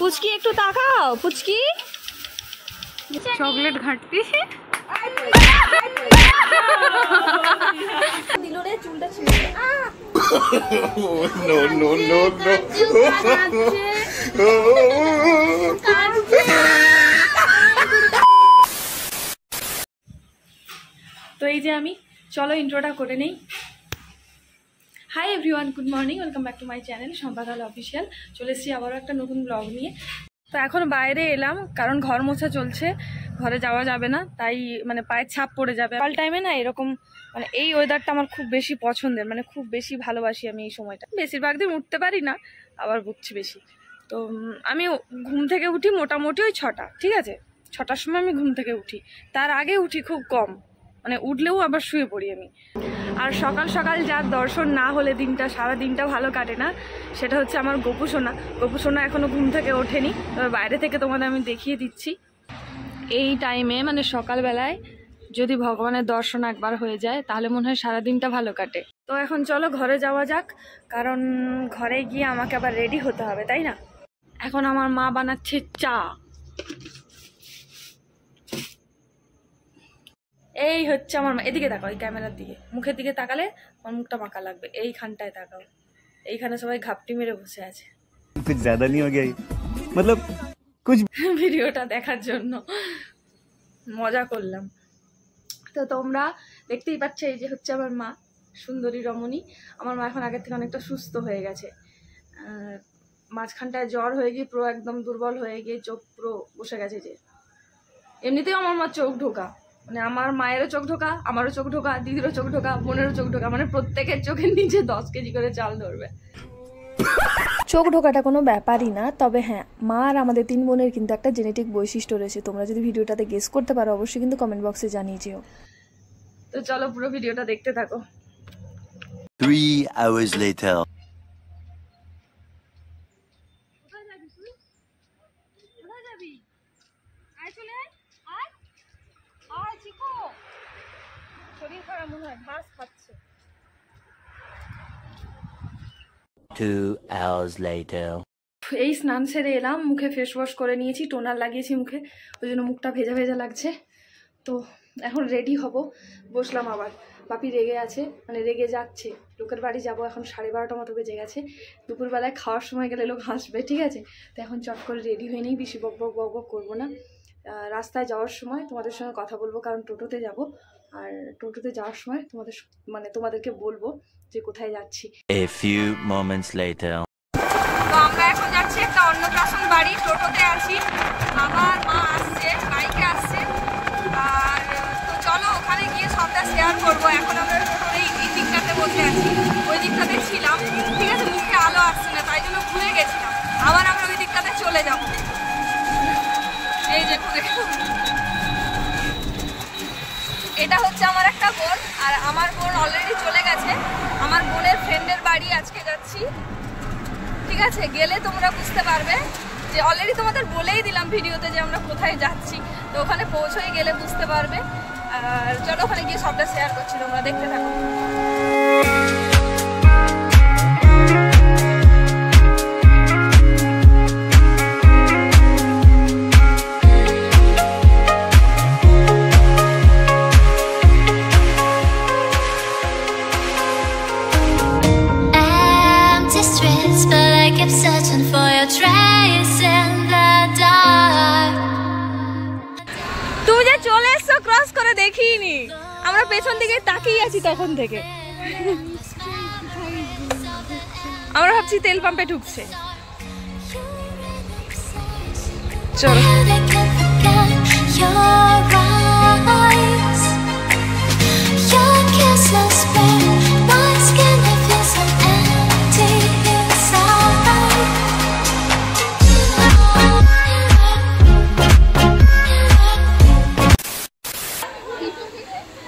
পুচকি একটু তাকাও পুচকি চকলেট ঘাটতি দিল রে চুলটা ছিঁড়ে নো নো নো তো এই যে আমি চলো ইন্ট্রোটা করে নেই। Hi everyone, good morning, welcome back to my channel সম্পাদাল অফিসিয়াল। চলে এসেছি আবারও একটা নতুন ব্লগ নিয়ে। তো এখন বাইরে এলাম কারণ ঘর মোছা চলছে, ঘরে যাওয়া যাবে না, তাই মানে পায়ের ছাপ পড়ে যাবে। অল টাইমে না এরকম মানে এই ওয়েদারটা আমার খুব বেশি পছন্দের, মানে খুব বেশি ভালোবাসি আমি এই সময়টা। বেশিরভাগ দিন উঠতে পারি না, আবার উঠছি বেশি। তো আমি ঘুম থেকে উঠি মোটামুটি ওই 6টা, ঠিক আছে, 6টার সময় আমি ঘুম থেকে উঠি। তার আগে উঠি খুব কম, মানে উঠলেও আবার শুয়ে পড়ি আমি। আর সকাল সকাল যার দর্শন না হলে দিনটা সারা দিনটা ভালো কাটে না, সেটা হচ্ছে আমার গোপুসোনা। গোপুসোনা এখনও ঘুম থেকে ওঠেনি, তবে বাইরে থেকে তোমাদের আমি দেখিয়ে দিচ্ছি। এই টাইমে মানে সকালবেলায় যদি ভগবানের দর্শন একবার হয়ে যায় তাহলে মনে হয় সারা দিনটা ভালো কাটে। তো এখন চলো ঘরে যাওয়া যাক, কারণ ঘরে গিয়ে আমাকে আবার রেডি হতে হবে, তাই না? এখন আমার মা বানাচ্ছে চা। এই হচ্ছে আমার মা। এদিকে তাকাও, এই ক্যামেরার দিকে, মুখের দিকে তাকালে আমার মুখটা বাঁকা লাগবে। এইখানটায় তাকাও, এইখানে সবাই ঘাপটি মেরে বসে আছে। कुछ ज्यादा नहीं हो गया मतलब कुछ ভিডিওটা দেখার জন্য মজা করলাম। তো তোমরা দেখতেই পাচ্ছ, এই যে হচ্ছে আমার মা, সুন্দরী রমণী। আমার মা এখন আগের থেকে অনেকটা সুস্থ হয়ে গেছে। মাঝখানটায় জ্বর হয়ে গিয়ে পুরো একদম দুর্বল হয়ে গিয়ে চোখ পুরো বসে গেছে। যে এমনিতেও আমার মা চোখ ঢোকা, মানে আমার মায়েরও চোখ ঢোকা, আমারও চোখ ঢোকা, দিদিরও চোখ ঢোকা, বোনেরও চোখ ঢোকা, মানে প্রত্যেকের চোখের নিচে 10 কেজি করে চাল ধরবে। চোখ ঢোকাটা কোনো ব্যাপারই না, তবে হ্যাঁ, মা আর আমাদের 3 বোনের কিন্তু একটা জেনেটিক বৈশিষ্ট্য রয়েছে। তোমরা যদি ভিডিওটাতে গেস করতে পারো অবশ্যই কিন্তু কমেন্ট বক্সে জানিয়ে যেও। তো চলো পুরো ভিডিওটা দেখতে থাকো। 3 hours later শরীর খারাপ মনে হয়, ঘাস খাচ্ছে। 2 hours later এই স্নান সেরে এলাম, মুখে ফেস ওয়াশ করে নিয়েছি, টোনার লাগিয়েছি মুখে, ওই জন্য মুখটা ভেজা ভেজা লাগছে। তো এখন রেডি হব, বসলাম আবার। বাপি রেগে আছে, মানে রেগে যাচ্ছে। লোকের বাড়ি যাব, এখন 12:30 মতো বেজে গেছে। দুপুরবেলায় খাওয়ার সময় গেলে লোক হাসবে, ঠিক আছে? তো এখন চট করে রেডি হয়ে নেই, বেশি বক বক বক বক করবো না। রাস্তায় যাওয়ার সময় তোমাদের সঙ্গে কথা বলবো, কারণ টোটোতে যাব। আর টোটোতে যাওয়ার সময় তোমাদেরকে বলবো যে কোথায় যাচ্ছি। A few moments later তো আমরা এখন যাচ্ছি একটা অন্নপ্রাশন বাড়ি, টোটোতে আছি। আমার মা আসছে, বাইকে আসছে। আর তো চলো ওখানে গিয়ে সবটা শেয়ার করবো। এখন আমরা টোটোর এই দিকটাতে বসে আছি, ওই দিকটাতে ছিলাম, ঠিক আছে? মুখে আলো আসছে না, তাই জন্য ভুলে গেছিলাম। আবার আমরা ওই দিকটাতে চলে যাব। এই যে এটা হচ্ছে আমার একটা বোন, আর আমার বোন অলরেডি চলে গেছে। আমার বোনের ফ্রেন্ডের বাড়ি আজকে যাচ্ছি, ঠিক আছে? গেলে তোমরা বুঝতে পারবে, যে অলরেডি তোমাদের বলেই দিলাম ভিডিওতে যে আমরা কোথায় যাচ্ছি। তো ওখানে পৌঁছই গেলে বুঝতে পারবে। আর চলো ওখানে গিয়ে সবটা শেয়ার করছি, তোমরা দেখতে থাকো। তুমি যে চলে এসছো ক্রস করে দেখিনি, আমরা পেছন দিকে তাকিয়ে আছি তখন থেকে। আমরা ভাবছি তেল পাম্পে ঢুকছে। চলো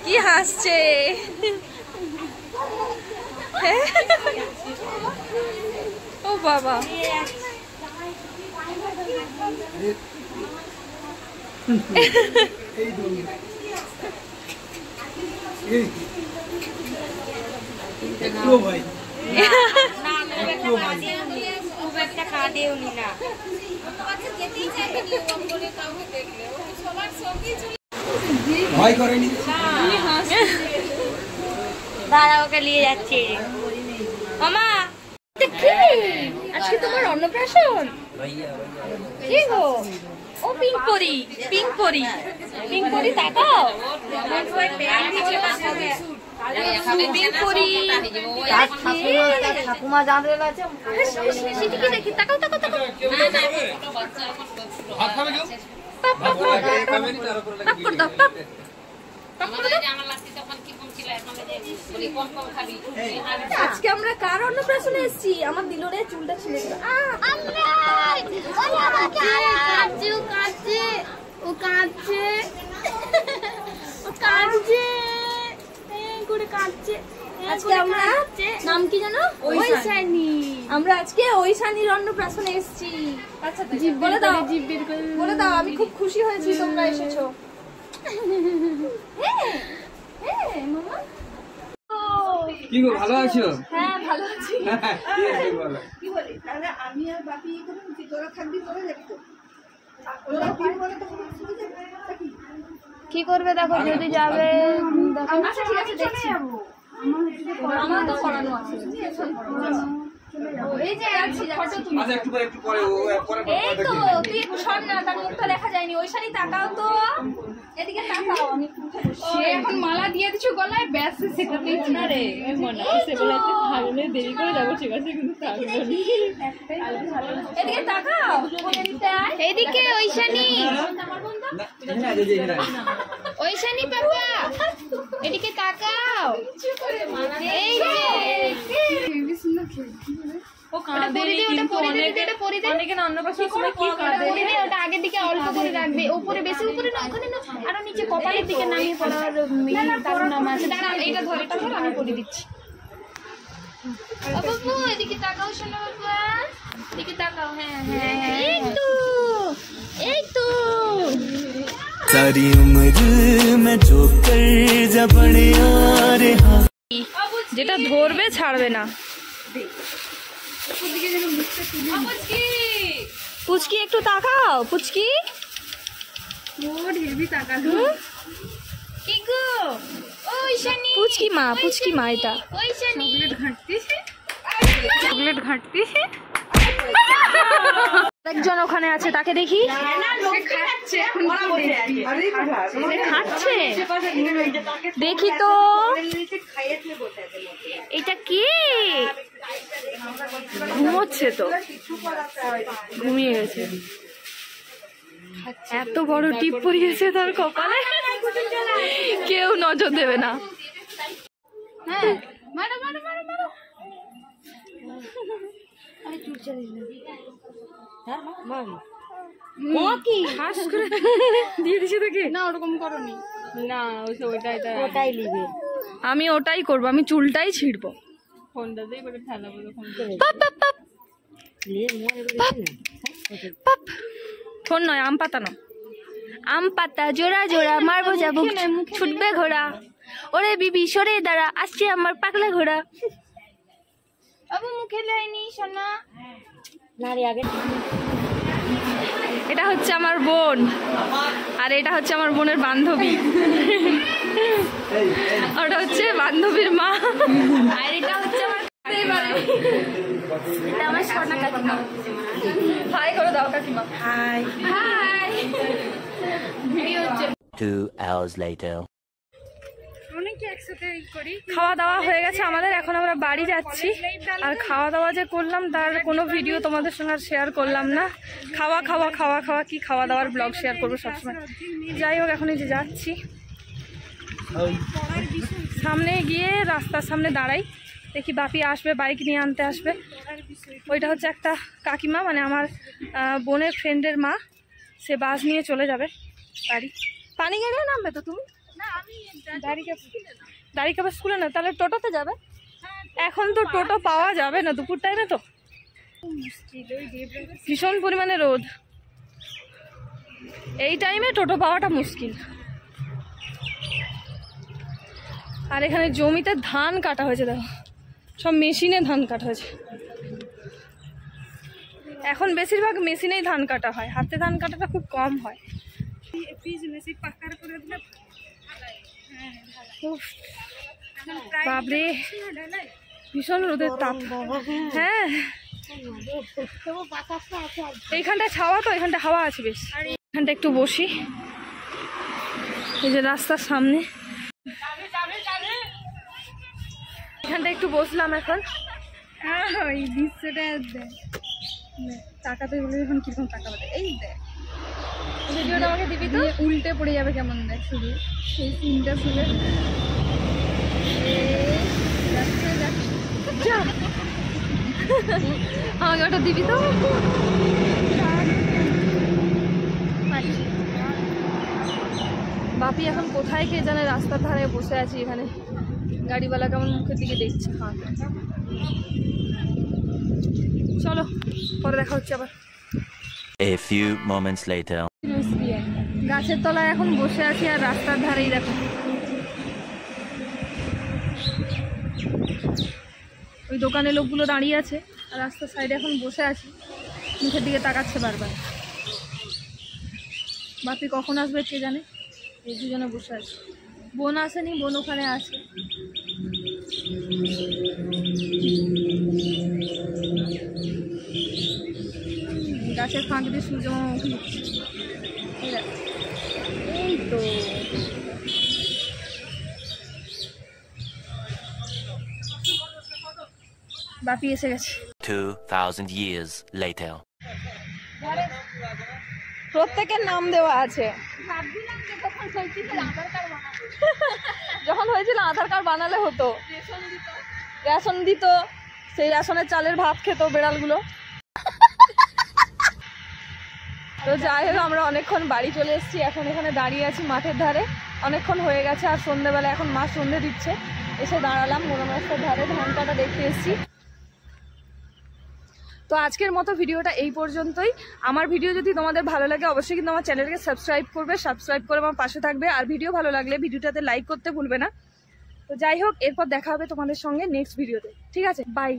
কি হাসছে, ও বাবা। ভয় করেনি দাঁড়া ওকে নিয়ে যাচ্ছে মামা আজকে তোমার অন্নপ্রাশন কি গো ও পিঙ্ক পরি তাকাও পিঙ্ক পরি ঠাকুমা জানতে আছে সেদিকে দেখি তাকাও আজকে আমরা কার অন্নপ্রাশনে এসেছি আমার দিলরে চুলটা ছিঁড়ে গেল আজকে আমরা নাম কি জানো ঐশানী আমরা আজকে ঐশানীর অন্নপ্রাশনে এসেছি আচ্ছা বলে দাও আমি খুব খুশি হয়েছি তোমরা এসেছো মামা কি গো ভালো আছো? হ্যাঁ ভালো আছি কি বলি তাহলে আমি আর বাপি করে তোরা থাকবি তোরা যাবি তো কি করবে দেখো যদি যাবে আচ্ছা ঠিক আছে দেখছি আমার তো পড়ানো আছে এই যে আছি ফটো তুমি আচ্ছা একটু পরে এই তো তুই একটু সর না তার মুখটা দেখা যায়নি ওই শাড়ি তাকাও তো এদিকে তাকাও আমি সে এখন মালা দিয়ে দিছো গলায় ব্যাস সেটাতেই না রে মনে আছে বলেছে ভাগলে দেরি করে যাবো ঠিক আছে কিন্তু তাকাবো এদিকে তাকাও এইদিকে ঐশানী ঐশানী পাপা এদিকে তাকাও এই যে ও কাঁদে কিন্তু অনেকে না অন্নপ্রাশনের সময় কি কাঁদে ওটা আগের দিকে অল্প করে রাখবে উপরে বেশি উপরে না ওখানে না আর নিচে কপালের দিকে নামিয়ে পড়ার তার নাম আছে দাঁড়া এটা ধর আমি পড়ে দিচ্ছি বাবু এদিকে তাকাও শোনো বাবা এদিকে তাকাও হ্যাঁ এই তো सारी उम्र में जो कर जा बड़े यारे हाँ যেটা ধরবে ছাড়বে না পুচকি একটু তাকাও পুচকি কি গো ঐশানী পুচকি মা এটা ঐশানী চকলেট ঘাটতি একজন ওখানে আছে তাকে দেখি খাচ্ছে দেখি তো এটা কি ঘুমোচ্ছে তো ঘুমিয়ে গেছে এত বড় টিপ পরিয়েছে তার কপালে কেউ নজর দেবে না হ্যাঁ মারো দিয়ে দিছি তোকে না ওরকম করনি না ওটাই নিবে আমি ওটাই করব আমি চুলটাই ছিড়বো ফোনটাতেই করে ঠেলাবো ফোন নয় আম পাতা না আম পাতা জোড়া জোড়া মারবো যাবো ছুটবে ঘোড়া ওরে বিবি সরে দাঁড়া আসছে আমার পাগলা ঘোড়া বাবু মুখে লাইনি সোনা এটা হচ্ছে আমার বোন আর এটা হচ্ছে আমার বোনের বান্ধবী ওটা হচ্ছে বান্ধবীর মা আর এটা হচ্ছে আমার এটা আমার সোনা কাকিমা হাই করে দাও কাকিমা হাই 2 hours later. খাওয়া দাওয়া হয়ে গেছে আমাদের এখন আমরা বাড়ি যাচ্ছি আর খাওয়া দাওয়া যে করলাম তার কোনো ভিডিও তোমাদের সঙ্গে শেয়ার করলাম না খাওয়া কি খাওয়া দাওয়ার ব্লগ শেয়ার করবো সবসময় যাই হোক এখন এই যে যাচ্ছি সামনে গিয়ে রাস্তার সামনে দাঁড়াই দেখি বাপি আসবে বাইক নিয়ে আনতে আসবে ওইটা হচ্ছে একটা কাকিমা মানে আমার বোনের ফ্রেন্ডের মা সে বাস নিয়ে চলে যাবে বাড়ি পানি গাড়িও নামবে তো তুমি দাঁড়িয়ে স্কুলে না তাহলে টোটোতে যাবে এখন তো টোটো পাওয়া যাবে না দুপুর টাইমে তো ভীষণ পরিমাণে রোদ এই টাইমে টোটো পাওয়াটা মুশকিল আর এখানে জমিতে ধান কাটা হয়েছে দেখো সব মেশিনে ধান কাটা হয়েছে এখন বেশিরভাগ মেশিনেই ধান কাটা হয়, হাতে ধান কাটাটা খুব কম হয়। উফ, বাপরে ভীষণ রোদের তাপ। হ্যাঁ এইখানটা ছাওয়া, তো এখানটা হাওয়া আছে বেশ। এখানটা একটু বসি, এই যে রাস্তার সামনে, এখানটা একটু বসলাম এখন। এই দৃশ্যটা তাকাতে বলে এখন কিরকম তাকাবে, এই দেখ ভিডিওটা আমাকে দিবি তো, উল্টে পড়ে যাবে কেমন দেখ শুধু সেই সিনটা শুনে। আমাকে ওটা দিবি তো। বাপি এখন কোথায় কে জানে, রাস্তার ধারে বসে আছি এখানে, গাড়িওয়ালা কেমন মুখের দিকে দেখছে। হ্যাঁ চলো পরে দেখা হচ্ছে আবার। A few moments later. গাছের তলায় এখন বসে আছি আর রাস্তার ধারেই দেখো ওই দোকানের লোকগুলো দাঁড়িয়ে আছে আর রাস্তার সাইডে এখন বসে আছি, মুখের দিকে তাকাচ্ছে বারবার। বাপি কখন আসবে কে জানে, এই দুজনে বসে আছে। বোন আসেনি, বোন ওখানে আছে। গাছের ফাঁক দিয়ে সূর্য মামা উঠে যাচ্ছে। এই তো বাপি এসে গেছে। 2000 years later. প্রত্যেকের নাম দেওয়া আছে। যখন হয়েছিল আধার কার্ড বানালে হতো, রেশন দিত, সেই রেশনের চালের ভাত খেত বেড়ালগুলো। তো যাই হোক আমরা অনেকক্ষণ বাড়ি চলে এসেছি, এখন এখানে দাঁড়িয়ে আছি মাঠের ধারে। অনেকক্ষণ হয়ে গেছে আর সন্ধ্যেবেলা এখন মা সন্ধ্যে দিচ্ছে, এসে দাঁড়ালাম মোড় রাস্তার ধারে, ধান কাটা দেখতে এসেছি। তো আজকের মতো ভিডিওটা এই পর্যন্তই। আমার ভিডিও যদি তোমাদের ভালো লাগে অবশ্যই কিন্তু আমার চ্যানেলকে সাবস্ক্রাইব করবে, সাবস্ক্রাইব করে আমার পাশে থাকবে। আর ভিডিও ভালো লাগলে ভিডিওটাতে লাইক করতে ভুলবে না। তো যাই হোক, এরপর দেখা হবে তোমাদের সঙ্গে নেক্সট ভিডিওতে। ঠিক আছে, বাই।